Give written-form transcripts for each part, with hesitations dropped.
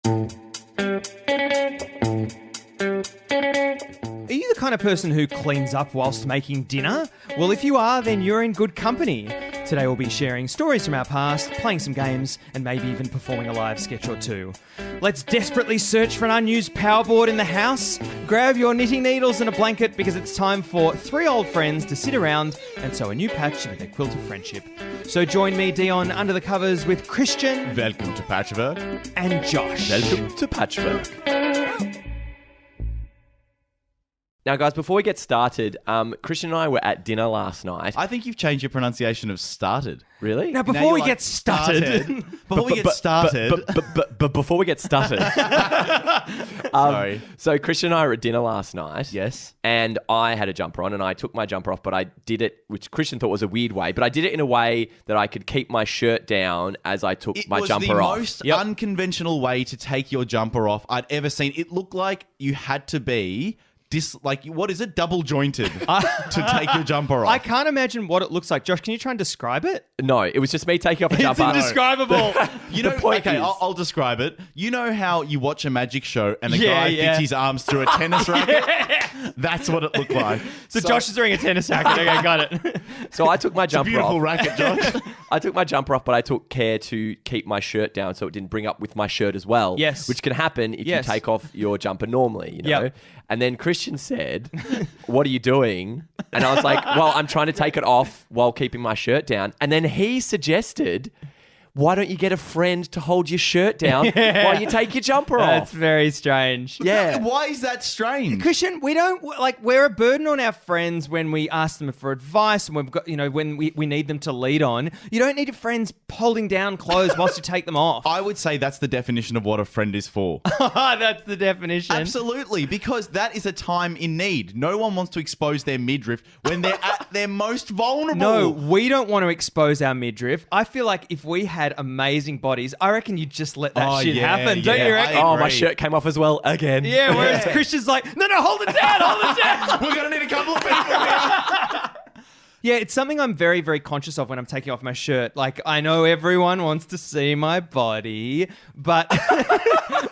Are you the kind of person who cleans up whilst making dinner? Well, if you are, then you're in good company. Today we'll be sharing stories from our past, playing some games, and maybe even performing a live sketch or two. Let's desperately search for an unused power board in the house. Grab your knitting needles and a blanket because it's time for three old friends to sit around and sew a new patch into their quilt of friendship. So join me, Dion, under the covers with Christian. Welcome to Patchwork. And Josh. Welcome to Patchwork. Now, guys, before we get started, Christian and I were at dinner last night. I think you've changed your pronunciation of started. Really? Now, before we get started... Before we get started... But before we get started... Sorry. So Christian and I were at dinner last night. Yes. And I had a jumper on and I took my jumper off, but I did it, which Christian thought was a weird way, but I did it in a way that I could keep my shirt down as I took my jumper off. It was the most unconventional way to take your jumper off I'd ever seen. It looked like you had to be... what is it? Double jointed to take your jumper off. I can't imagine what it looks like. Josh, can you try and describe it? No, it was just me taking off a jumper. It's indescribable. You know, okay, I'll describe it. You know how you watch a magic show and a guy fits his arms through a tennis racket? That's what it looked like. So Josh is wearing a tennis racket. Okay, got it. So I took my jumper off. Beautiful racket, Josh. I took my jumper off, but I took care to keep my shirt down so it didn't bring up with my shirt as well. Yes. Which can happen if you take off your jumper normally, you know? Yep. And then Christian said, "What are you doing?" And I was like, "Well, I'm trying to take it off while keeping my shirt down." And then he suggested, "Why don't you get a friend to hold your shirt down while you take your jumper off?" That's very strange. Yeah. Why is that strange? Christian, we don't we're a burden on our friends when we ask them for advice and we've got, when we need them to lead on. You don't need friends holding down clothes whilst you take them off. I would say that's the definition of what a friend is for. That's the definition. Absolutely, because that is a time in need. No one wants to expose their midriff when they're at their most vulnerable. No, we don't want to expose our midriff. I feel like if we had amazing bodies, I reckon you'd just let that shit happen. Don't you reckon? Oh, my shirt came off as well again. Yeah, whereas Christian's like, no, hold it down, hold it down. We're going to need a couple of people here. Yeah, it's something I'm very, very conscious of when I'm taking off my shirt. Like, I know everyone wants to see my body, but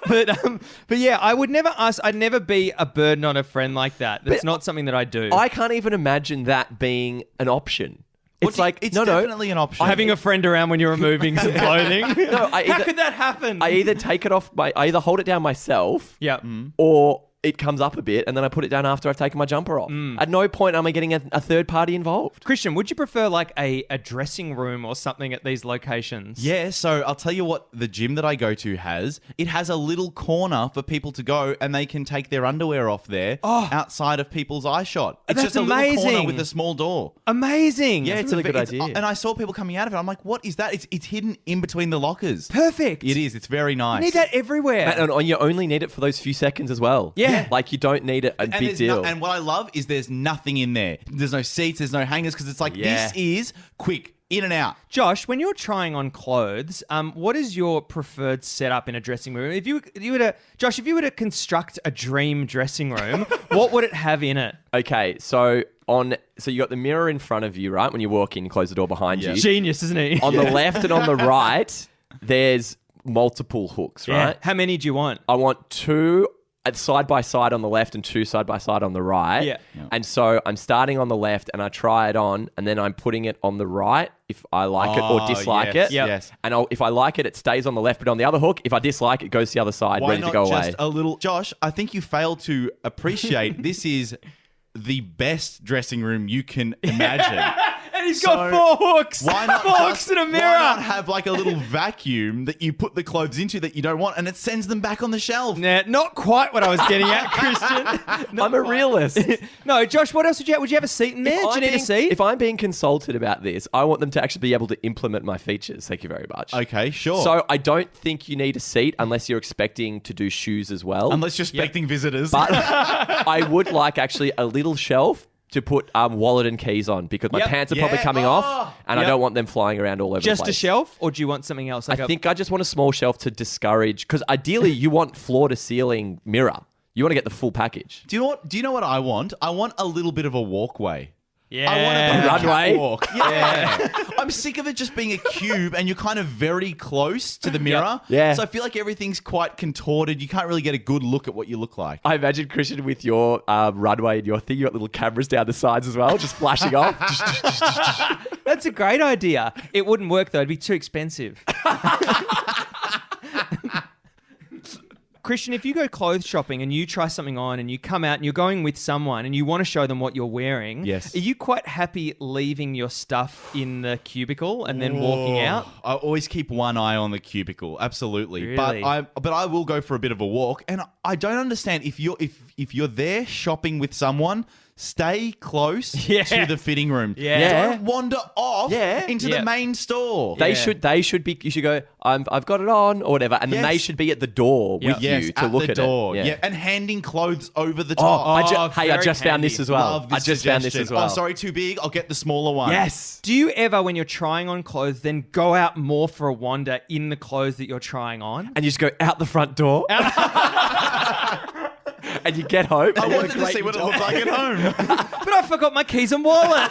but yeah, I'd never be a burden on a friend like that. That's not something that I do. I can't even imagine that being an option. It's definitely an option. Having a friend around when you're removing some clothing. No, how could that happen? I either take it off, I either hold it down myself, or it comes up a bit, and then I put it down after I've taken my jumper off. At no point am I getting a third party involved. Christian, would you prefer like a dressing room or something at these locations? Yeah, so I'll tell you what the gym that I go to has. It has a little corner for people to go and they can take their underwear off there outside of people's eye shot. It's That's just a little corner amazing. with a small door. Amazing. Yeah, That's a really good idea. And I saw people coming out of it. I'm like, what is that? It's hidden in between the lockers. Perfect. It is. It's very nice. You need that everywhere. And you only need it for those few seconds as well. Yeah. Like you don't need it a big deal. And what I love is there's nothing in there. There's no seats, there's no hangers, because it's like, this is quick, in and out. Josh, when you're trying on clothes, what is your preferred setup in a dressing room? If you were to construct a dream dressing room, what would it have in it? Okay, so you got the mirror in front of you, right? When you walk in, you close the door behind you. Genius, isn't he? On the left and on the right, there's multiple hooks, right? How many do you want? I want two side by side on the left and two side by side on the right. Yeah. And so I'm starting on the left and I try it on and then I'm putting it on the right if I like it or dislike it. Yes. And if I like it, it stays on the left, but on the other hook, if I dislike it, it goes to the other side, Why ready not to go just away. a little... Josh, I think you failed to appreciate this is the best dressing room you can imagine. And he's got four hooks. Why not four hooks in a mirror? Why not have like a little vacuum that you put the clothes into that you don't want and it sends them back on the shelf? Nah, not quite what I was getting at, Christian. I'm a realist. No, Josh, what else would you have? Would you have a seat in there? Do you need a seat? If I'm being consulted about this, I want them to actually be able to implement my features. Thank you very much. Okay, sure. So I don't think you need a seat unless you're expecting to do shoes as well. Unless you're expecting visitors. But I would like actually a little shelf to put wallet and keys on because my pants are probably coming off and I don't want them flying around all over the place. Just a shelf, or do you want something else? I think I just want a small shelf to discourage, because ideally you want floor to ceiling mirror. You want to get the full package. Do you know what I want? I want a little bit of a walkway. Yeah. I want to be Runway. catwalk. Yeah. I'm sick of it just being a cube and you're kind of very close to the mirror. Yeah. So I feel like everything's quite contorted. You can't really get a good look at what you look like. I imagine, Christian, with your runway and your thing, you got little cameras down the sides as well, just flashing off. That's a great idea. It wouldn't work though. It'd be too expensive. Christian, if you go clothes shopping and you try something on and you come out and you're going with someone and you want to show them what you're wearing, Yes. are you quite happy leaving your stuff in the cubicle and then walking out? I always keep one eye on the cubicle, absolutely. Really? But I will go for a bit of a walk, and I don't understand if you're there shopping with someone. Stay close to the fitting room. Yeah. Don't wander off into the main store. They should be. You should go. I've got it on or whatever, and then they should be at the door with you to at look the at door. it. Yeah, and handing clothes over the Oh, top. I just found this as well. Love this I just found this suggestion. as well. Oh, sorry, too big. I'll get the smaller one. Yes. Do you ever, when you're trying on clothes, then go out more for a wander in the clothes that you're trying on? And you just go out the front door. And you get home. I wanted to see what it looked like at home. But I forgot my keys and wallet.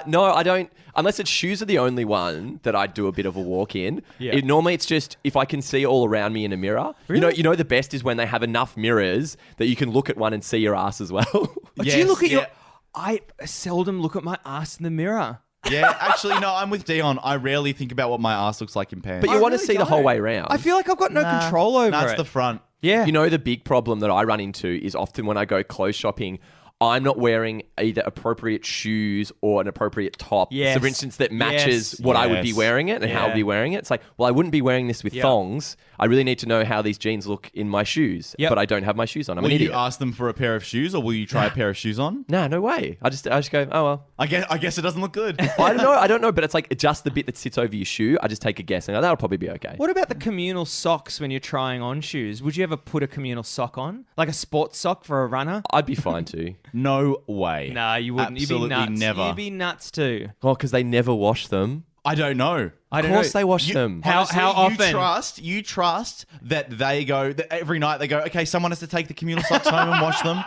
No, I don't. Unless it's shoes are the only one that I do a bit of a walk in. Yeah. Normally it's just if I can see all around me in a mirror. Really? You know the best is when they have enough mirrors that you can look at one and see your ass as well. Do you look at your... I seldom look at my ass in the mirror. Yeah, actually, no, I'm with Dion. I rarely think about what my ass looks like in pants. But you I want to really see the whole don't. way around. I feel like I've got no control over That's it. the front. Yeah. You know, the big problem that I run into is often when I go clothes shopping, I'm not wearing either appropriate shoes or an appropriate top. Yes. So, for instance, that matches Yes. what I would be Yes. wearing it and how I'd be wearing it. It's like, well, I wouldn't be wearing this with thongs. I really need to know how these jeans look in my shoes. Yep. But I don't have my shoes on. I'm Will an you idiot. ask them for a pair of shoes, or will you try a pair of shoes on? Nah, no way. I just go, oh, well. I guess it doesn't look good. I don't know, but it's like just the bit that sits over your shoe. I just take a guess and go, that'll probably be okay. What about the communal socks when you're trying on shoes? Would you ever put a communal sock on? Like a sports sock for a runner? I'd be fine too. No way. Nah, you wouldn't. Absolutely You'd be nuts. never. You'd be nuts too. Oh, because they never wash them. I don't know. I don't Of course know. they wash them. How often? You trust that they go that every night they go, okay, someone has to take the communal socks home and wash them.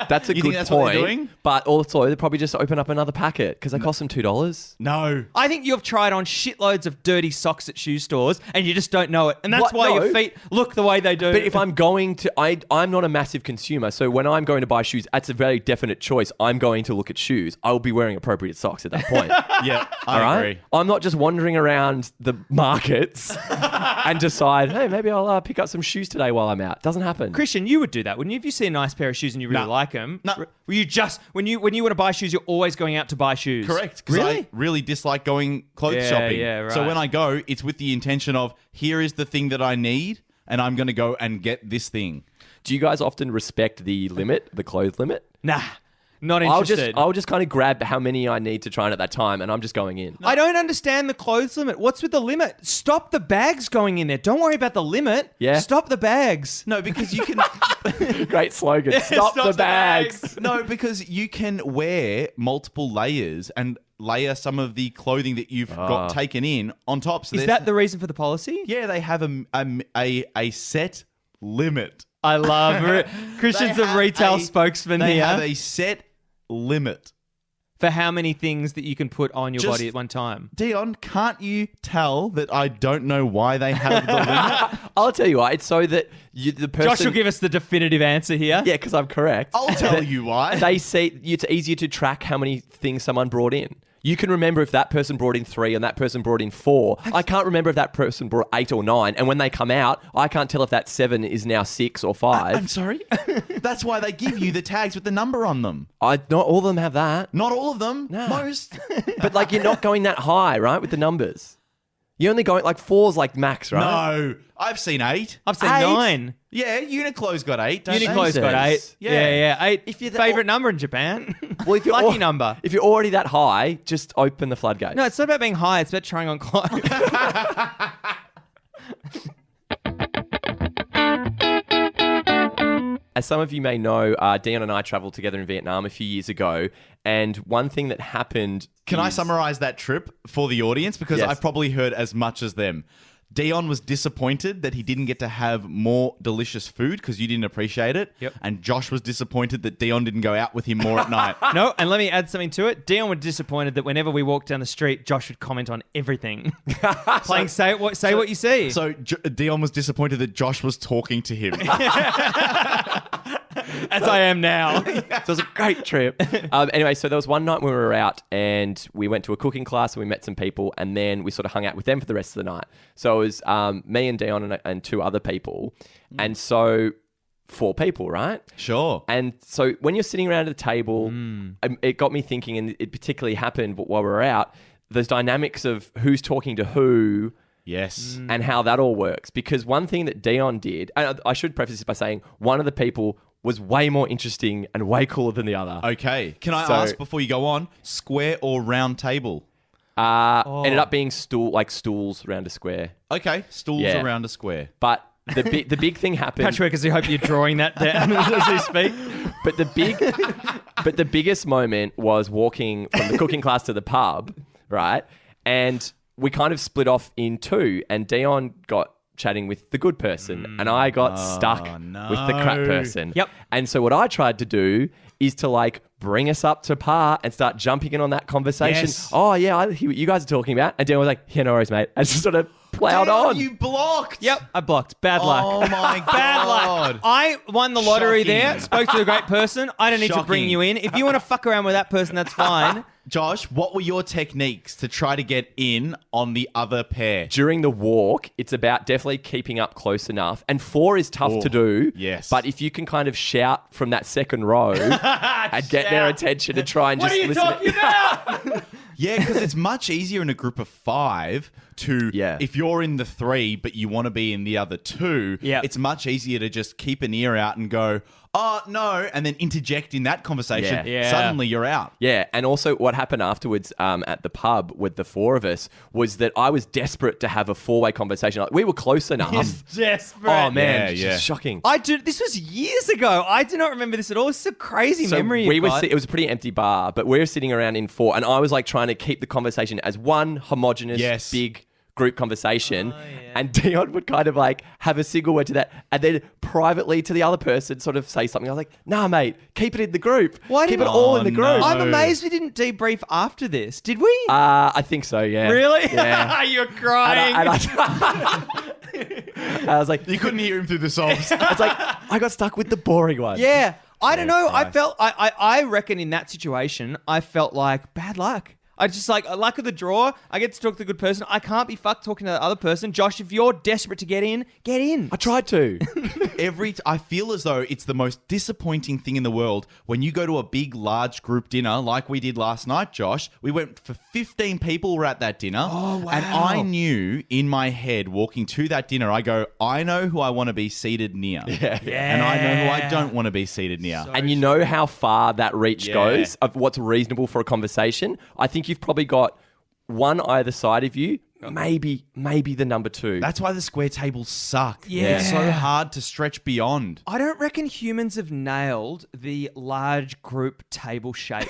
That's a You good think that's what point. they're doing? But also, they probably just open up another packet because they cost them $2. No. I think you've tried on shitloads of dirty socks at shoe stores and you just don't know it. And that's What? why No. your feet look the way they do. But if I'm going to, I'm not a massive consumer. So when I'm going to buy shoes, that's a very definite choice. I'm going to look at shoes. I will be wearing appropriate socks at that point. Yeah, All I right? agree. I'm not just wandering around the markets and decide, hey, maybe I'll pick up some shoes today while I'm out. Doesn't happen. Christian, you would do that, wouldn't you? If you see a nice pair of shoes and you really No. like them, No. were you just when you want to buy shoes, you're always going out to buy shoes? Correct. 'Cause I really dislike going clothes Yeah, shopping. yeah, So right. when I go, it's with the intention of here is the thing that I need, and I'm going to go and get this thing. Do you guys often respect the limit, the clothes limit? Nah, not I'll interested. just kind of grab how many I need to try on at that time, and I'm just going in. I don't understand the clothes limit. What's with the limit? Stop the bags going in there. Don't worry about the limit. Yeah. Stop the bags. No, because you can. Great slogan. Stop the bags. No, because you can wear multiple layers and layer some of the clothing that you've got taken in on top. So Is there's- that the reason for the policy? Yeah, they have a set limit. I love Christian's They the have retail a- spokesman They here have a set limit. for how many things that you can put on your Just- body at one time. Dion, can't you tell that I don't know why they have the limit? I'll tell you why. It's so that the person. Josh will give us the definitive answer here. Yeah, because I'm correct. I'll tell you why. They say it's easier to track how many things someone brought in. You can remember if that person brought in 3 and that person brought in 4. I can't remember if that person brought 8 or 9. And when they come out, I can't tell if that 7 is now 6 or 5. I'm sorry? That's why they give you the tags with the number on them. Not all of them have that. Not all of them. No. Most. But like you're not going that high, right, with the numbers. You're only going like 4's like max, right? No. I've seen 8. I've seen 8. 9. Yeah, Uniqlo's got 8. don't they? Uniqlo's got 8. Jesus. Yeah. 8. If you're Favorite number in Japan. Well, if you're Lucky number. If you're already that high, just open the floodgates. No, it's not about being high. It's about trying on clothes. As some of you may know, Dion and I travelled together in Vietnam a few years ago, and one thing that happened. Can I is- summarize that trip for the audience? Because Yes. I've probably heard as much as them. Dion was disappointed that he didn't get to have more delicious food because you didn't appreciate it. Yep. And Josh was disappointed that Dion didn't go out with him more at night. No, and let me add something to it. Dion was disappointed that whenever we walked down the street, Josh would comment on everything. Playing say what you see. So Dion was disappointed that Josh was talking to him. As I am now. So it was a great trip. Anyway, so there was one night when we were out and we went to a cooking class and we met some people and then we sort of hung out with them for the rest of the night. So it was me and Dion and 2 other people. And so 4 people, right? Sure. And so when you're sitting around at the table, it got me thinking, and it particularly happened while we were out, those dynamics of who's talking to who. Yes. And how that all works. Because one thing that Dion did, and I should preface this by saying one of the people was way more interesting and way cooler than the other. Okay. Can I ask before you go on, square or round table? Ended up being stools around a square. Okay. Stools around a square. But the big thing happened. Patchworkers, I hope you're drawing that down as we speak. But the biggest moment was walking from the cooking class to the pub, right? And we kind of split off in 2, and Dion got chatting with the good person, and I got stuck with the crap person. Yep. And so what I tried to do is to bring us up to par and start jumping in on that conversation. Yes. Oh yeah, I hear what you guys are talking about. And Dion was like, yeah, no worries, mate. And just sort of plowed on. You blocked. Yep, I blocked. Bad luck. Oh my God. Bad luck. I won the lottery Shocking. there. Spoke to a great person. I don't need to bring Shocking. you in. If you want to fuck around with that person, that's fine. Josh, what were your techniques to try to get in on the other pair? During the walk, it's about definitely keeping up close enough. And 4 is tough to do. Yes. But if you can kind of shout from that second row and get their attention and try and What just are you listen. talking about? Yeah, because it's much easier in a group of 5 to, if you're in the 3 but you want to be in the other 2, it's much easier to just keep an ear out and go, oh, no, and then interject in that conversation. Yeah. Suddenly you're out. Yeah, and also what happened afterwards at the pub with the 4 of us was that I was desperate to have a 4-way conversation. We were close enough. Desperate. Oh, man, Yeah. just shocking. This was years ago. I do not remember this at all. It's a crazy memory. It was a pretty empty bar, but we were sitting around in 4, and I was trying to keep the conversation as one homogenous, big group conversation. And Dion would kind of have a single word to that, and then privately to the other person sort of say something. I was like, nah, mate, keep it in the group. Keep it all in the group. no. I'm amazed we didn't debrief after this. Did we? I think so, yeah. Really? Yeah. You're crying. And I was like, You couldn't hear him through the sobs. it's like, I got stuck with the boring one. Yeah. I don't know. Christ. I felt, I reckon in that situation, I felt like bad luck. I just luck of the draw. I get to talk to the good person. I can't be fucked talking to the other person. Josh, if you're desperate to get in, get in. I tried to. I feel as though it's the most disappointing thing in the world when you go to a big, large group dinner like we did last night, Josh. We went for 15 people were at that dinner. Oh, wow. And I knew in my head walking to that dinner, I go, I know who I want to be seated near. Yeah. And I know who I don't want to be seated near. And you know how far that reach Yeah. goes of what's reasonable for a conversation? I think you've probably got one either side of you, maybe the number 2. That's why the square tables suck. Yeah. It's so hard to stretch beyond. I don't reckon humans have nailed the large group table shape.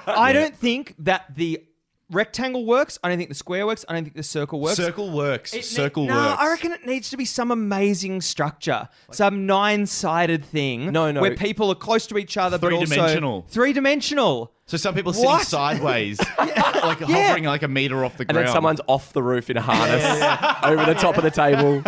I don't think that the rectangle works. I don't think the square works. I don't think the circle works. Circle works. Circle No, works. I reckon it needs to be some amazing structure, some 9-sided thing. No. where people are close to each other, but also Three-dimensional. 3-dimensional. So some people sitting What? sideways, hovering like a meter off the And ground. then someone's off the roof in a harness over the top of the table.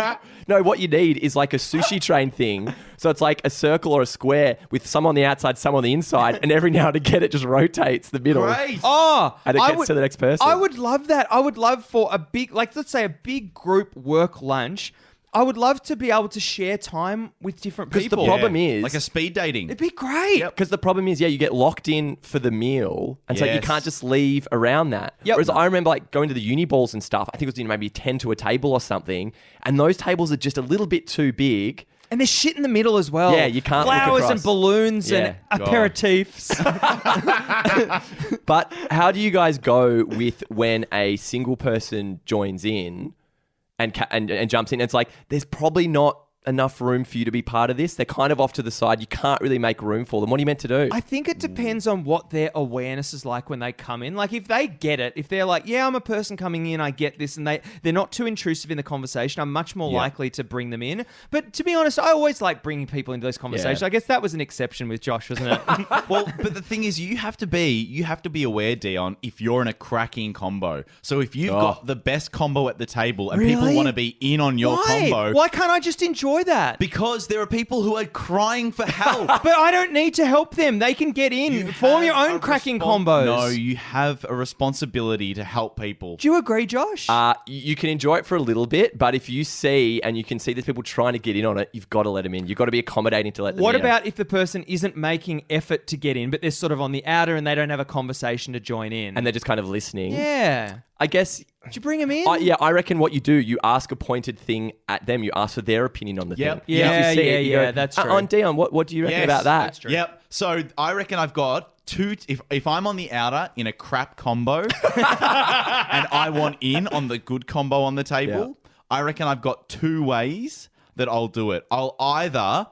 No, what you need is a sushi train thing. So it's like a circle or a square with some on the outside, some on the inside, and every now and again it just rotates the middle. Great. Oh, And it gets to the next person. I would love that. I would love for a big, let's say a big group work lunch. I would love to be able to share time with different Because people. the problem is... like a speed dating. It'd be great. Because the problem is, you get locked in for the meal, and so you Yes. can't just leave around that. Yep. Whereas I remember going to the uni balls and stuff. I think it was maybe 10 to a table or something, and those tables are just a little bit too big. And there's shit in the middle as well. Yeah, you can't look flowers across. and balloons and God. aperitifs. But how do you guys go with when a single person joins in and jumps in? It's like there's probably not enough room for you to be part of this. They're kind of off to the side. You can't really make room for them. What are you meant to do? I think it depends on what their awareness is like when they come in. Like if they get it, if they're like, yeah, I'm a person coming in, I get this, and they're not too intrusive in the conversation, I'm much more likely to bring them in. But to be honest, I always like bringing people into those conversations. I guess that was an exception with Josh, wasn't it? Well, but the thing is, you have to be aware, Dion, if you're in a cracking combo. So if you've got the best combo at the table and people want to be in on your combo, why can't I just enjoy that? Because there are people who are crying for help. But I don't need to help them. They can get in. Form your own cracking combos. No, you have a responsibility to help people. Do you agree, Josh? You can enjoy it for a little bit, but if you see and you can see there's people trying to get in on it, you've got to let them in. You've got to be accommodating to let them in. What about if the person isn't making effort to get in, but they're sort of on the outer and they don't have a conversation to join in? And they're just kind of listening. Yeah. I guess... Did you bring them in? I reckon what you do, you ask a pointed thing at them. You ask for their opinion on the thing. Yeah, that's true. On Dion, what do you reckon about that? That's true. Yep. So I reckon I've got two. If I'm on the outer in a crap combo and I want in on the good combo on the table, I reckon I've got two ways that I'll do it. I'll either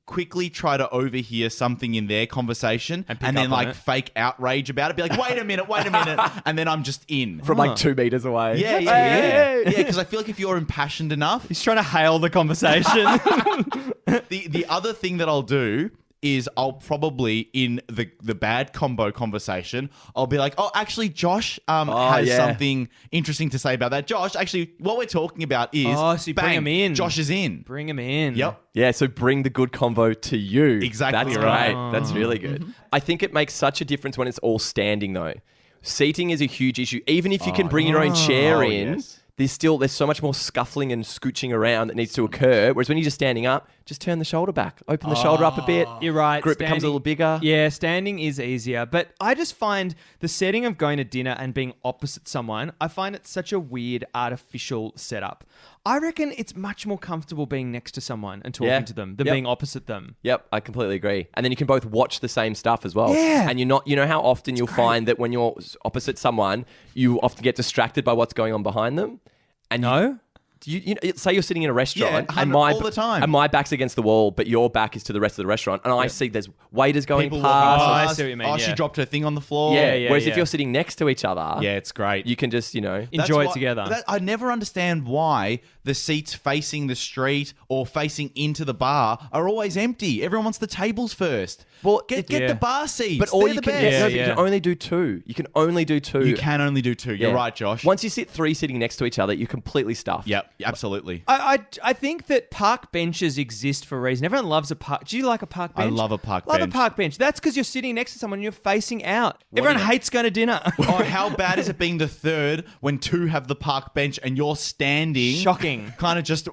quickly try to overhear something in their conversation and then like fake outrage about it. Be like, wait a minute. And then I'm just in. From like 2 meters away. Yeah, because I feel like if you're impassioned enough. He's trying to hail the conversation. The other thing that I'll do is I'll probably, in the bad combo conversation, I'll be like, oh, actually, Josh has something interesting to say about that. Josh, actually, what we're talking about is... Oh, so you bring him in. Josh is in. Bring him in. Yep. Yeah, so bring the good convo to you. Exactly That's right. great. That's really good. I think it makes such a difference when it's all standing, though. Seating is a huge issue. Even if you can bring your own chair in... Yes. There's so much more scuffling and scooching around that needs to occur. Whereas when you're just standing up, just turn the shoulder back, open the shoulder up a bit. You're right. Group becomes a little bigger. Yeah, standing is easier. But I just find the setting of going to dinner and being opposite someone, I find it such a weird, artificial setup. I reckon it's much more comfortable being next to someone and talking to them than being opposite them. Yep, I completely agree. And then you can both watch the same stuff as well. Yeah. And you know how often you'll find that when you're opposite someone, you often get distracted by what's going on behind them. And you know, say you're sitting in a restaurant and all the time. And my back's against the wall, but your back is to the rest of the restaurant, and I see there's waiters going People past. I see what you mean. Oh, she dropped her thing on the floor. Whereas if you're sitting next to each other, it's great. You can just enjoy it together. I never understand why the seats facing the street or facing into the bar are always empty. Everyone wants the tables first. Well, get the bar seats. But all They're you the can, best. you can only do two. You can only do two. You can only do two. You're right, Josh. Once you sit three sitting next to each other, you're completely stuffed. Yep, absolutely. I think that park benches exist for a reason. Everyone loves a park. Do you like a park bench? I love a park bench. Love a park bench. That's because you're sitting next to someone and you're facing out. Everyone hates going to dinner. Oh, how bad is it being the third when two have the park bench and you're standing? Shocking. Kind of just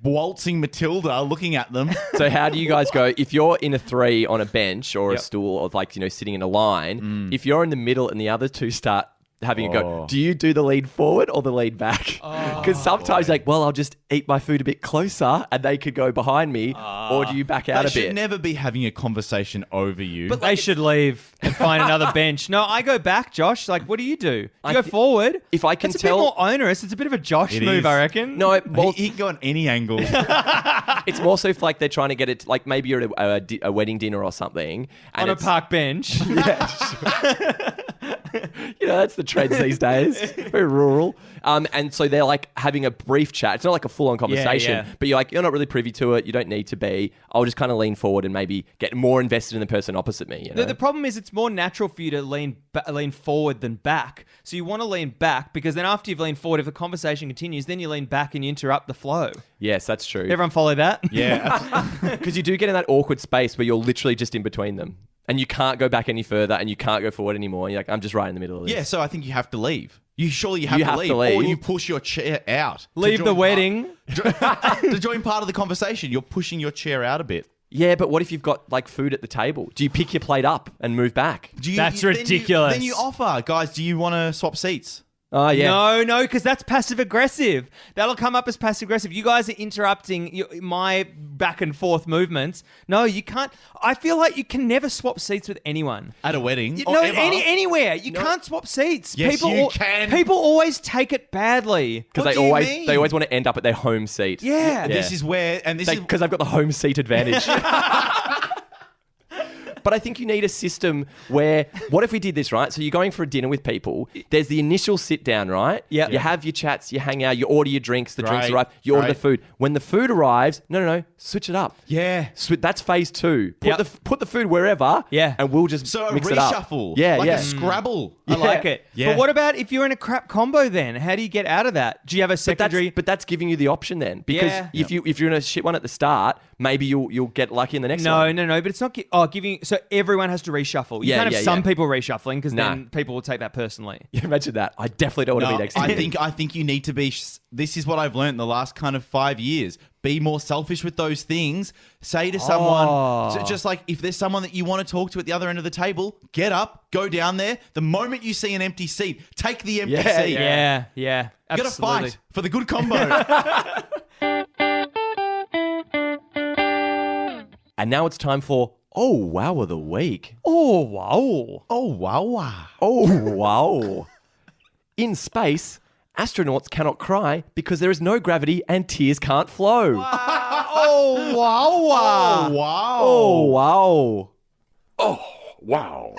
waltzing Matilda looking at them. So how do you guys go if you're in a three on a bench or a stool or like sitting in a line, if you're in the middle and the other two start having a go, do you do the lead forward or the lead back? Because sometimes I'll just eat my food a bit closer and they could go behind me, or do you back out a bit? They should never be having a conversation over you. But they should leave and find another bench. No, I go back, Josh. Like, what do? You go forward. If I can it's tell... a bit more onerous. It's a bit of a Josh move, I reckon. No, he can go on any angle. It's more so if they're trying to get it, like maybe you're at a wedding dinner or something. And on a park bench. That's the trends these days. Very rural. And so they're like having a brief chat. It's not like a full-on conversation, but you're not really privy to it. You don't need to be. I'll just kind of lean forward and maybe get more invested in the person opposite me. The problem is it's more natural for you to lean forward than back. So you want to lean back because then after you've leaned forward, if the conversation continues, then you lean back and you interrupt the flow. Yes, that's true. Everyone follow that? Yeah. Because you do get in that awkward space where you're literally just in between them. And you can't go back any further and you can't go forward anymore. And you're like, I'm just right in the middle of this. Yeah, so I think you have to leave. You have to leave. Or you push your chair out. Leave the wedding. To join part of the conversation, you're pushing your chair out a bit. Yeah, but what if you've got like food at the table? Do you pick your plate up and move back? That's ridiculous. Then you offer, guys, do you want to swap seats? Oh, yeah. No, because that's passive-aggressive. That'll come up as passive-aggressive. You guys are interrupting my back and forth movements. No, you can't. I feel like you can never swap seats with anyone. At a wedding? No, anywhere. You can't swap seats. Yes, you can. People always take it badly. Because they always want to end up at their home seat. Yeah. This is where... Because they've got the home seat advantage. But I think you need a system where, what if we did this, right? So you're going for a dinner with people. There's the initial sit down, right? Yeah. You have your chats, you hang out, you order your drinks, the drinks arrive, you order the food. When the food arrives, no, switch it up. Yeah. That's phase 2. Put the food wherever, and we'll just mix it up. reshuffle. Yeah, like a Scrabble. I like it. Yeah. But what about if you're in a crap combo then? How do you get out of that? Do you have a secondary? But that's giving you the option then. Because if you're in a shit one at the start, maybe you'll get lucky in the next one. No, but it's not giving... So everyone has to reshuffle. You can't have some people reshuffling because then people will take that personally. Yeah, imagine that. I definitely don't want to be next to you. I think you need to be... This is what I've learned in the last kind of 5 years. Be more selfish with those things. Say to someone, just like if there's someone that you want to talk to at the other end of the table, get up, go down there. The moment you see an empty seat, take the empty seat. Yeah, You got to fight for the good combo. And now it's time for Oh Wow of the Week. Oh, wow. Oh, wow. Oh, wow. In space, astronauts cannot cry because there is no gravity and tears can't flow. Oh, wow. Oh, wow. Oh, wow. Oh, wow.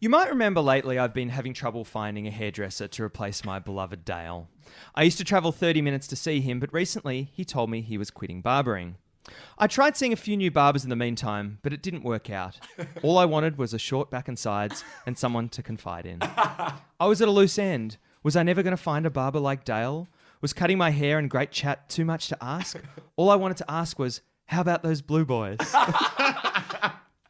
You might remember lately I've been having trouble finding a hairdresser to replace my beloved Dale. I used to travel 30 minutes to see him, but recently he told me he was quitting barbering. I tried seeing a few new barbers in the meantime, but it didn't work out. All I wanted was a short back and sides and someone to confide in. I was at a loose end. Was I never going to find a barber like Dale? Was cutting my hair and great chat too much to ask? All I wanted to ask was, how about those blue boys?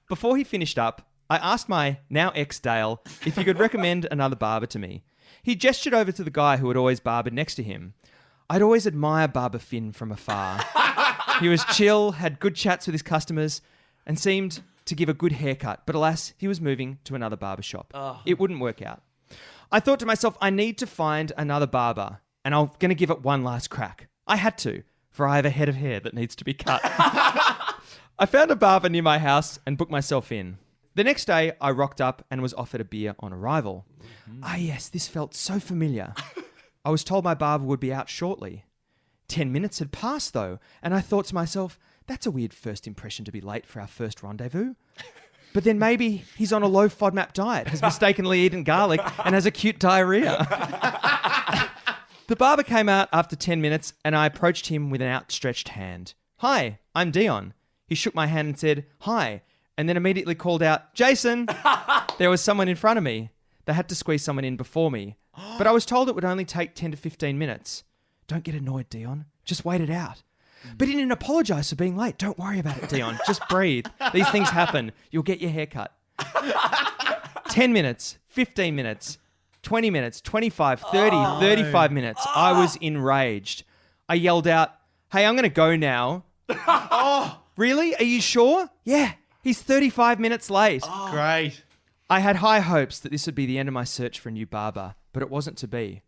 Before he finished up, I asked my now ex-Dale if he could recommend another barber to me. He gestured over to the guy who had always barbered next to him. I'd always admire Barber Finn from afar. He was chill, had good chats with his customers, and seemed to give a good haircut. But alas, he was moving to another barber shop. It wouldn't work out. I thought to myself, I need to find another barber, and I'm going to give it one last crack. I had to, for I have a head of hair that needs to be cut. I found a barber near my house and booked myself in. The next day, I rocked up and was offered a beer on arrival. Yes, this felt so familiar. I was told my barber would be out shortly. 10 minutes had passed, though, and I thought to myself, that's a weird first impression to be late for our first rendezvous. But then maybe he's on a low FODMAP diet, has mistakenly eaten garlic, and has acute diarrhea. The barber came out after 10 minutes, and I approached him with an outstretched hand. Hi, I'm Dion. He shook my hand and said, hi, and then immediately called out, Jason! There was someone in front of me. They had to squeeze someone in before me. But I was told it would only take 10 to 15 minutes. Don't get annoyed, Dion. Just wait it out. But he didn't apologise for being late. Don't worry about it, Dion. Just breathe. These things happen. You'll get your hair cut. 10 minutes, 15 minutes, 20 minutes, 25, 30, 35 minutes. I was enraged. I yelled out, hey, I'm going to go now. Really? Are you sure? Yeah. He's 35 minutes late. Great. I had high hopes that this would be the end of my search for a new barber, but it wasn't to be.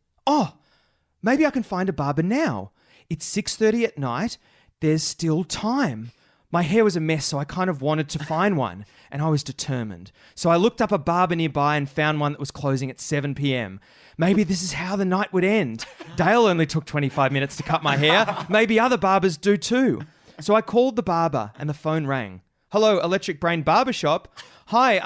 Maybe I can find a barber now. It's 6:30 at night. There's still time. My hair was a mess, so I kind of wanted to find one, and I was determined. So I looked up a barber nearby and found one that was closing at 7 p.m. Maybe this is how the night would end. Dale only took 25 minutes to cut my hair. Maybe other barbers do too. So I called the barber, and the phone rang. Hello, Electric Brain Barbershop. Hi,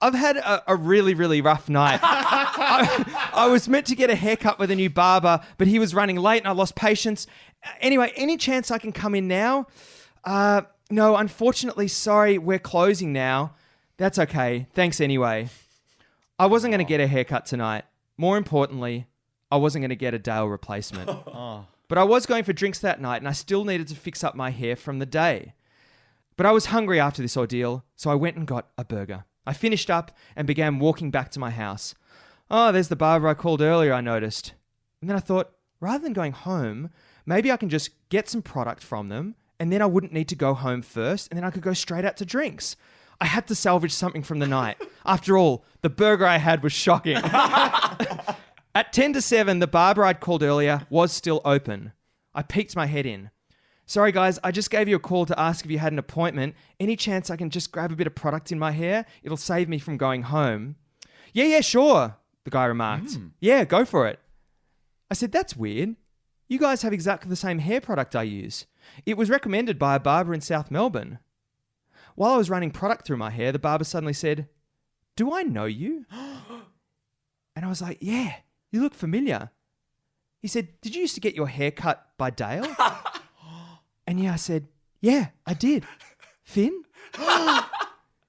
I've had a really, really rough night. I was meant to get a haircut with a new barber, but he was running late and I lost patience. Anyway, any chance I can come in now? No, unfortunately, sorry, we're closing now. That's okay. Thanks anyway. I wasn't going to get a haircut tonight. More importantly, I wasn't going to get a Dale replacement. But I was going for drinks that night and I still needed to fix up my hair from the day. But I was hungry after this ordeal, so I went and got a burger. I finished up and began walking back to my house. There's the barber I called earlier, I noticed. And then I thought, rather than going home, maybe I can just get some product from them and then I wouldn't need to go home first and then I could go straight out to drinks. I had to salvage something from the night. After all, the burger I had was shocking. At 10 to 7, the barber I'd called earlier was still open. I peeked my head in. Sorry, guys, I just gave you a call to ask if you had an appointment. Any chance I can just grab a bit of product in my hair? It'll save me from going home. Yeah, sure, the guy remarked. Yeah, go for it. I said, that's weird. You guys have exactly the same hair product I use. It was recommended by a barber in South Melbourne. While I was running product through my hair, the barber suddenly said, do I know you? And I was like, yeah, you look familiar. He said, did you used to get your hair cut by Dale? And yeah, I said, yeah, I did. Finn?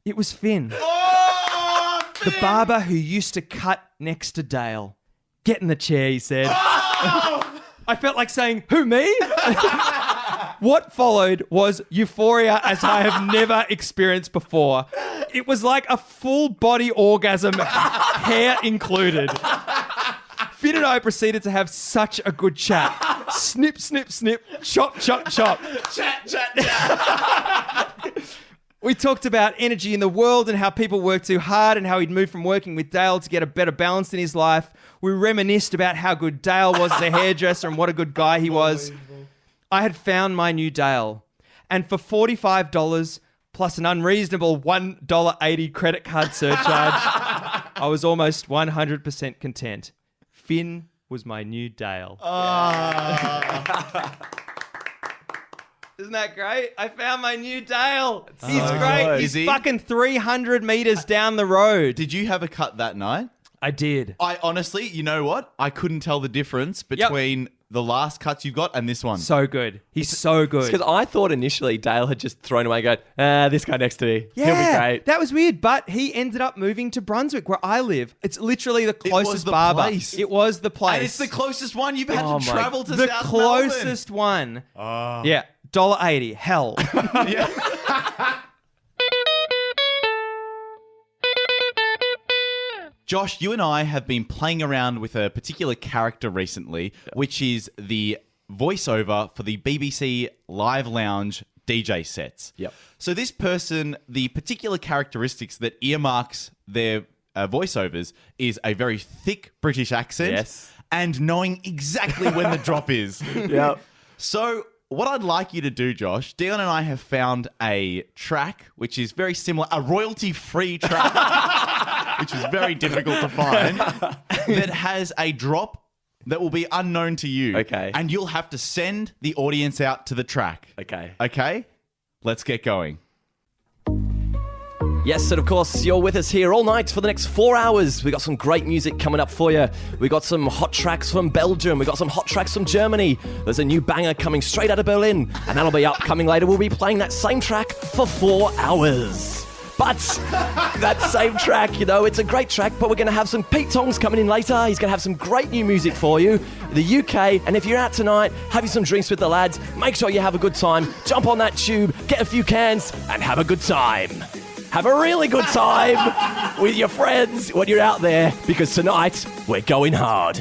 It was Finn. Oh, Finn! The barber who used to cut next to Dale. Get in the chair, he said. Oh! I felt like saying, who, me? What followed was euphoria as I have never experienced before. It was like a full body orgasm, hair included. Finn and I proceeded to have such a good chat. Snip, snip, snip, chop, chop, chop. Chat. We talked about energy in the world and how people work too hard and how he'd moved from working with Dale to get a better balance in his life. We reminisced about how good Dale was as a hairdresser and what a good guy he was. I had found my new Dale. And for $45 plus an unreasonable $1.80 credit card surcharge, I was almost 100% content. Finn was my new Dale. Isn't that great? I found my new Dale. He's great. good. He's Is he? fucking 300 meters down the road. Did you have a cut that night? I did. I honestly, you know what? I couldn't tell the difference between the last cuts you've got and this one. So good. He's so good. Because I thought initially Dale had just thrown away and go, this guy next to me, he'll be great. That was weird, but he ended up moving to Brunswick, where I live. It's literally the closest the barber. place. It was the place. And it's the closest one. You've had Oh to my- travel to the South closest one. Yeah, $1.80. Hell. Melbourne. Yeah. Josh, you and I have been playing around with a particular character recently, which is the voiceover for the BBC Live Lounge DJ sets. Yep. So this person, the particular characteristics that earmarks their voiceovers is a very thick British accent Yes. and knowing exactly when the drop is. Yep. So what I'd like you to do, Josh, Dion and I have found a track which is very similar, a royalty-free track, which is very difficult to find, that has a drop that will be unknown to you. Okay. And you'll have to send the audience out to the track. Okay. Okay? Let's get going. Yes, and of course, you're with us here all night for the next 4 hours. We got some great music coming up for you. We got some hot tracks from Belgium. We got some hot tracks from Germany. There's a new banger coming straight out of Berlin, and that'll be upcoming later. We'll be playing that same track for 4 hours. But that same track, you know, it's a great track, but we're going to have some Pete Tongs coming in later. He's going to have some great new music for you. The UK, and if you're out tonight, have you some drinks with the lads, make sure you have a good time. Jump on that tube, get a few cans, and have a good time. Have a really good time with your friends when you're out there, because tonight we're going hard.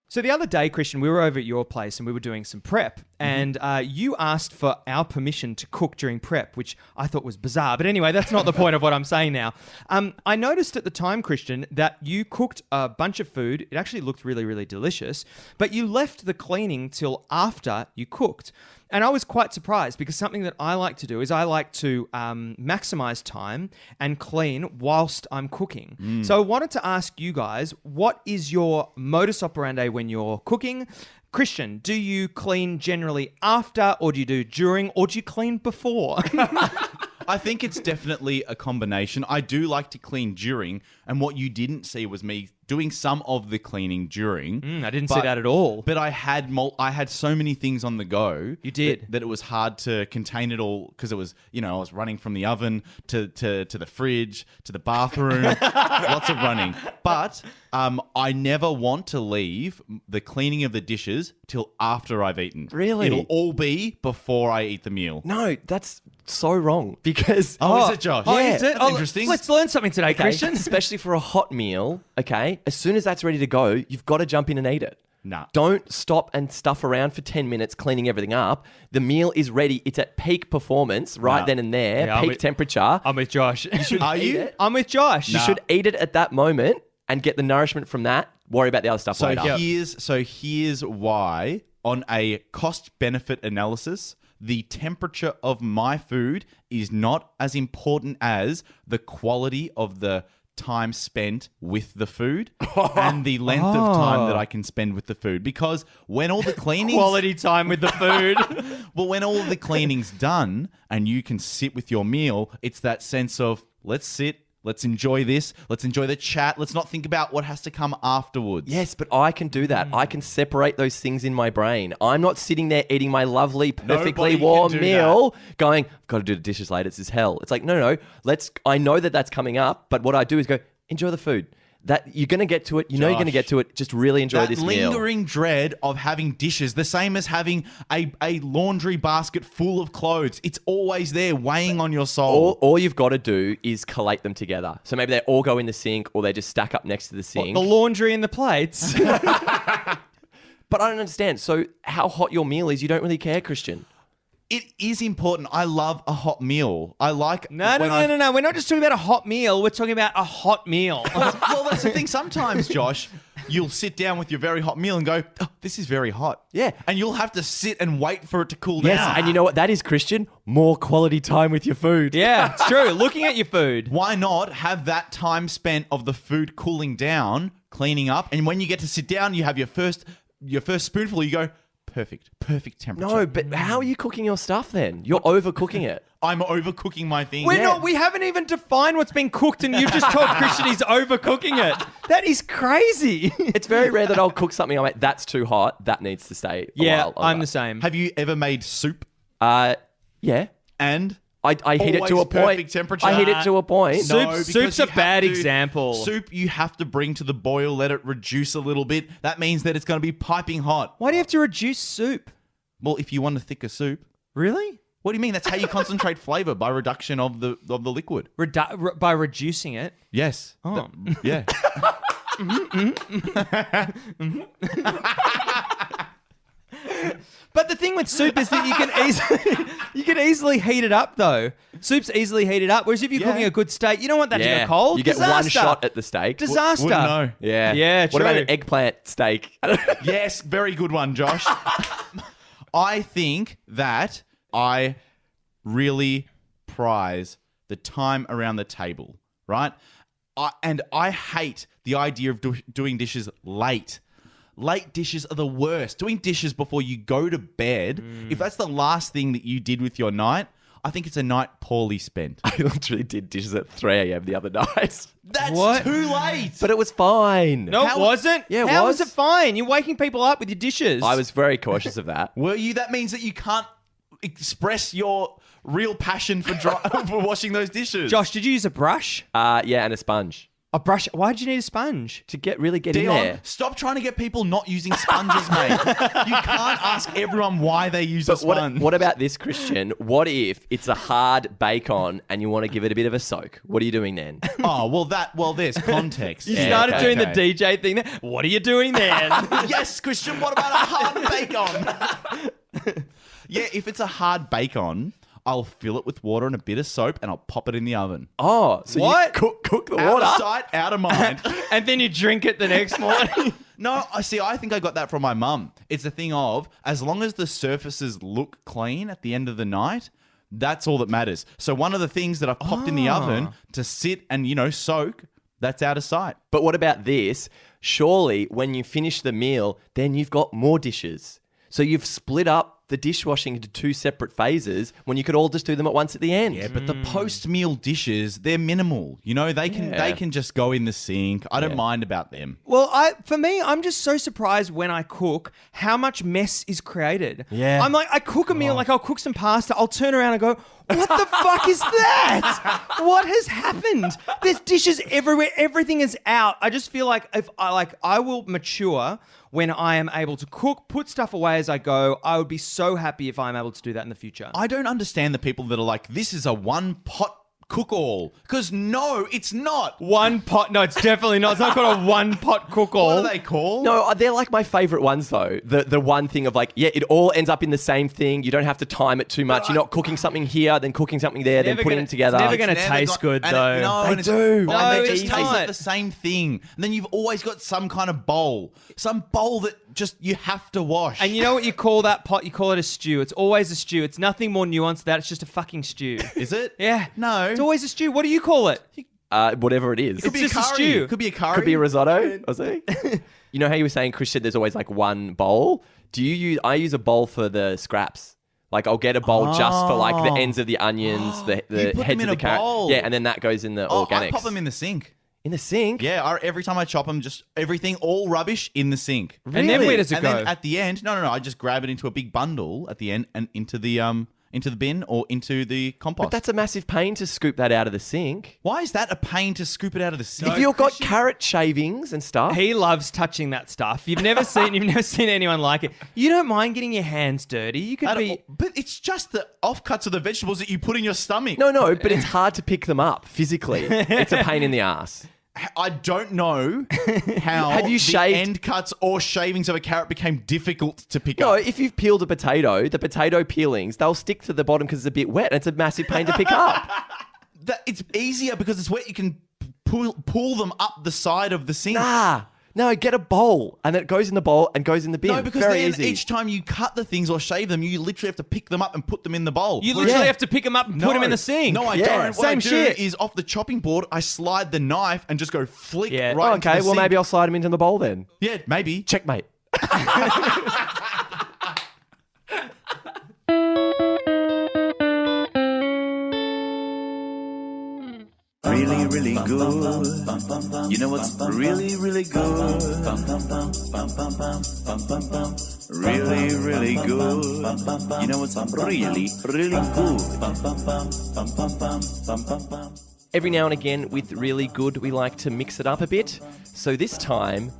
So the other day, Christian, we were over at your place and we were doing some prep, and you asked for our permission to cook during prep, which I thought was bizarre. But anyway, that's not the point of what I'm saying now. I noticed at the time, Christian, that you cooked a bunch of food. It actually looked really, really delicious, but you left the cleaning till after you cooked. And I was quite surprised, because something that I like to do is I like to maximize time and clean whilst I'm cooking. So I wanted to ask you guys, what is your modus operandi when you're cooking? Christian, do you clean generally after, or do you do during, or do you clean before? I think it's definitely a combination. I do like to clean during, and what you didn't see was me doing some of the cleaning during. I didn't see that at all. But I had so many things on the go. You did. That it was hard to contain it all, because it was, I was running from the oven to the fridge to the bathroom, lots of running. But I never want to leave the cleaning of the dishes till after I've eaten. Really? It'll all be before I eat the meal. No, that's so wrong because... Oh, is it, Josh? Oh, Yeah. is it? That's interesting. Let's learn something today, Okay, Christian. especially for a hot meal, okay? As soon as that's ready to go, you've got to jump in and eat it. Nah. Don't stop and stuff around for 10 minutes cleaning everything up. The meal is ready. It's at peak performance right then and there, Yeah, peak temperature. I'm with Josh. Are you? I'm with Josh. You should eat it at that moment and get the nourishment from that. Worry about the other stuff So later. here's why, on a cost-benefit analysis, the temperature of my food is not as important as the quality of the time spent with the food and the length of time that I can spend with the food. Because when all the cleaning Quality time with the food. well, when all the cleaning's done and you can sit with your meal, it's that sense of let's sit, let's enjoy this, let's enjoy the chat, let's not think about what has to come afterwards. Yes, but I can do that. I can separate those things in my brain. I'm not sitting there eating my lovely, perfectly Nobody can warm do meal going, I've got to do the dishes later. This is hell. It's like, no. I know that that's coming up, but what I do is go, enjoy the food. That you're going to get to it. You know you're going to get to it. Just really enjoy this meal. That lingering dread of having dishes, the same as having a laundry basket full of clothes. It's always there weighing on your soul. All you've got to do is collate them together. So maybe they all go in the sink or they just stack up next to the sink. The laundry and the plates. But I don't understand. So how hot your meal is, you don't really care, Christian. It is important. I love a hot meal. I like... No. We're not just talking about a hot meal. We're talking about a hot meal. Well, that's the thing. Sometimes, Josh, you'll sit down with your very hot meal and go, oh, this is very hot. Yeah. And you'll have to sit and wait for it to cool Yes, down. and you know what that is, Christian? More quality time with your food. Yeah, it's true. Looking at your food. Why not have that time spent of the food cooling down, cleaning up, and when you get to sit down, you have your first spoonful, you go, perfect temperature. No, but how are you cooking your stuff then? You're overcooking it. I'm overcooking my thing. We haven't even defined what's been cooked and you've just told Christian he's overcooking it. That is crazy. It's very rare that I'll cook something. I'm like, that's too hot. That needs to stay a while I'm longer. the same. Have you ever made soup Yeah. and... I heat it to a Always point. perfect temperature? I heat it to a point. Soup- because soup's you a bad have to- example. Soup you have to bring to the boil, let it reduce a little bit. That means that it's going to be piping hot. Why do you have to reduce soup? Well, if you want a thicker soup, Really? what do you mean? That's how you concentrate flavor, by reduction of the liquid. By reducing it? Yes. Oh. Yeah. But the thing with soup is that you can easily heat it up though. Soup's easily heated up. Whereas if you're cooking a good steak, you don't want that to go cold. You get one shot at the steak. Disaster. Wouldn't know. Yeah. Yeah, What about true. an eggplant steak? Yes, very good one, Josh. I think that I really prize the time around the table, right? I hate the idea of doing dishes late. Late dishes are the worst. Doing dishes before you go to bed, if that's the last thing that you did with your night, I think it's a night poorly spent. I literally did dishes at 3 a.m. the other night. That's What? too late. But it was fine. No, it wasn't. Yeah, it How was. was it fine? You're waking people up with your dishes. I was very cautious of that. Were you? That means that you can't express your real passion for for washing those dishes. Josh, did you use a brush? Yeah, and a sponge. A brush? Why did you need a sponge? To really get in Dion, there. stop trying to get people not using sponges, mate. You can't ask everyone why they use a sponge. What about this, Christian? What if it's a hard bake-on and you want to give it a bit of a soak? What are you doing then? Oh, there's context. You Yeah, started okay, doing okay. the DJ thing there. What are you doing then? Yes, Christian, what about a hard bake-on? Yeah, if it's a hard bake-on, I'll fill it with water and a bit of soap and I'll pop it in the oven. Oh, so What? you cook the Out water? of sight, out of mind. And then you drink it the next morning. No, I think I got that from my mum. It's a thing of, as long as the surfaces look clean at the end of the night, that's all that matters. So one of the things that I've popped in the oven to sit and, soak, that's out of sight. But what about this? Surely when you finish the meal, then you've got more dishes. So you've split up the dishwashing into 2 separate phases when you could all just do them at once at the end. Yeah, but the post-meal dishes, they're minimal. They can just go in the sink. I don't mind about them. Well, for me, I'm just so surprised when I cook how much mess is created. Yeah. I'm like, I cook a meal, like I'll cook some pasta, I'll turn around and go, what the fuck is that? What has happened? There's dishes everywhere. Everything is out. I just feel like I will mature when I am able to cook, put stuff away as I go. I would be so so happy if I'm able to do that in the future. I don't understand the people that are like, this is a one-pot cook-all. Because no, it's not. One pot. No, it's definitely not. It's not called a one-pot cook-all. What are they called? No, they're like my favorite ones though. The one thing of like, yeah, it all ends up in the same thing. You don't have to time it too much. You're not cooking something here, then cooking something there, then putting them together. It's never going to taste good though. They do. No, They it's just taste not. like the same thing. And then you've always got some kind of bowl. Some bowl that just you have to wash. And you know what you call that pot? You call it a stew. It's always a stew. It's nothing more nuanced than that. It's just a fucking stew. Is it? Yeah. No. It's always a stew. What do you call it? Whatever it is. Could be just a a curry. stew. Could be a curry. Could be a risotto. I see. You know how you were saying, Christian, there's always like one bowl? I use a bowl for the scraps. Like I'll get a bowl just for like the ends of the onions, the You put them heads in of a the carrot. bowl. Yeah, and then that goes in the organics. I pop them in the sink. In the sink? Yeah, every time I chop them, just everything, all rubbish in the sink. And then where does it And go? then at the end, no, I just grab it into a big bundle at the end and into the bin or into the compost. But that's a massive pain to scoop that out of the sink. Why is that a pain to scoop it out of the sink? If you've got carrot shavings and stuff. He loves touching that stuff. You've never seen anyone like it. You don't mind getting your hands dirty. You could be. But it's just the offcuts of the vegetables that you put in your stomach. No, but it's hard to pick them up physically. It's a pain in the ass. I don't know how Have you the shaved- end cuts or shavings of a carrot became difficult to pick No, up. if you've peeled a potato, the potato peelings, they'll stick to the bottom because it's a bit wet and it's a massive pain to pick up. It's easier because it's wet. You can pull them up the side of the sink. No, get a bowl and then it goes in the bowl and goes in the bin. No, because Very then easy. each time you cut the things or shave them, you literally have to pick them up and put them in the bowl. You literally have to pick them up and put them in the sink. No, I Yeah, don't. What I same do shit. is off the chopping board, I slide the knife and just go flick Yeah. right into the Okay, well, sink. maybe I'll slide them into the bowl then. Yeah, maybe. Checkmate. Really, really good. You know what's really, really good? Really, really good. You know what's really, really good? Every now and again, with really good, we like to mix it up a bit. So this time,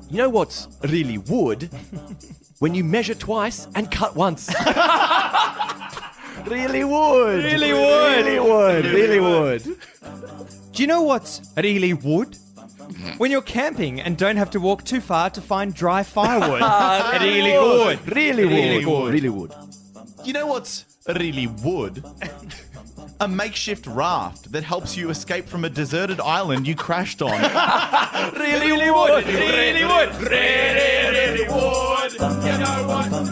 you know what's really wood? When you measure twice and cut once. Really would. Really would. Really would. Really would. Do you know what's really wood? When you're camping and don't have to walk too far to find dry firewood. Really wood. Really Really would. would. Really would. You know what's really wood? A makeshift raft that helps you escape from a deserted island you crashed on. Really wood. Really would. Really would. You know what?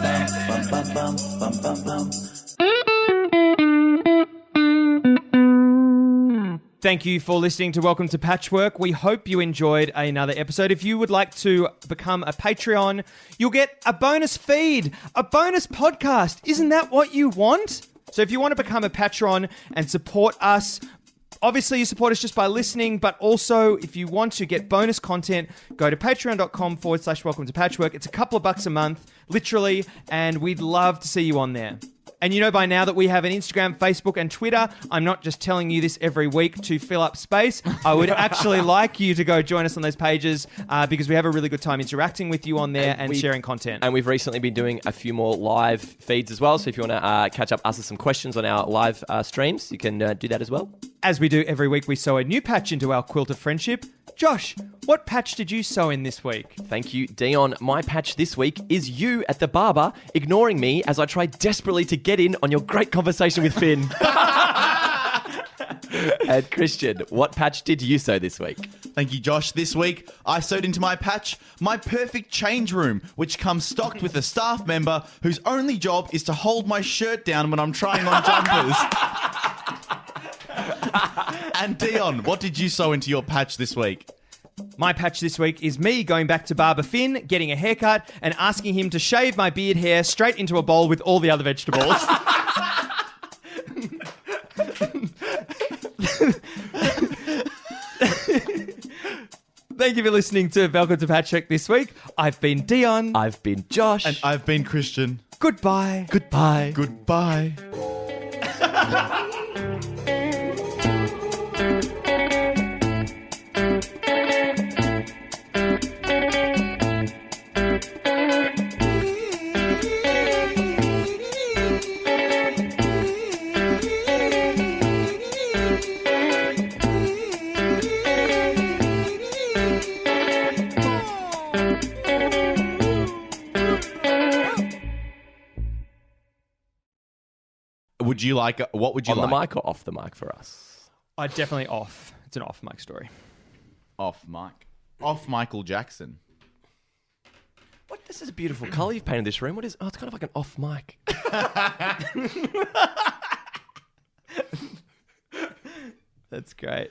Thank you for listening to Welcome to Patchwork. We hope you enjoyed another episode. If you would like to become a Patreon, you'll get a bonus feed, a bonus podcast. Isn't that what you want? So if you want to become a Patreon and support us, obviously you support us just by listening, but also if you want to get bonus content, go to patreon.com/welcome to patchwork. It's a couple of bucks a month, literally, and we'd love to see you on there. And you know by now that we have an Instagram, Facebook, and Twitter. I'm not just telling you this every week to fill up space. I would actually like you to go join us on those pages because we have a really good time interacting with you on there and sharing content. And we've recently been doing a few more live feeds as well. So if you want to catch up, ask us some questions on our live streams, you can do that as well. As we do every week, we sew a new patch into our quilt of friendship. Josh, what patch did you sew in this week? Thank you, Dion. My patch this week is you at the barber ignoring me as I try desperately to get in on your great conversation with Finn. And Christian, what patch did you sew this week? Thank you, Josh. This week, I sewed into my patch my perfect change room, which comes stocked with a staff member whose only job is to hold my shirt down when I'm trying on jumpers. And Dion, what did you sew into your patch this week? My patch this week is me going back to Barber Finn, getting a haircut, and asking him to shave my beard hair straight into a bowl with all the other vegetables. Thank you for listening to Welcome to Patchwork this week. I've been Dion. I've been Josh. And I've been Christian. Goodbye. Goodbye. Goodbye. would you like? What would you On like? the mic or off the mic for us? I definitely off. It's an off mic story. Off mic. Off Michael Jackson. What? This is a beautiful colour you've painted this room. What is? Oh, it's kind of like an off mic. That's great.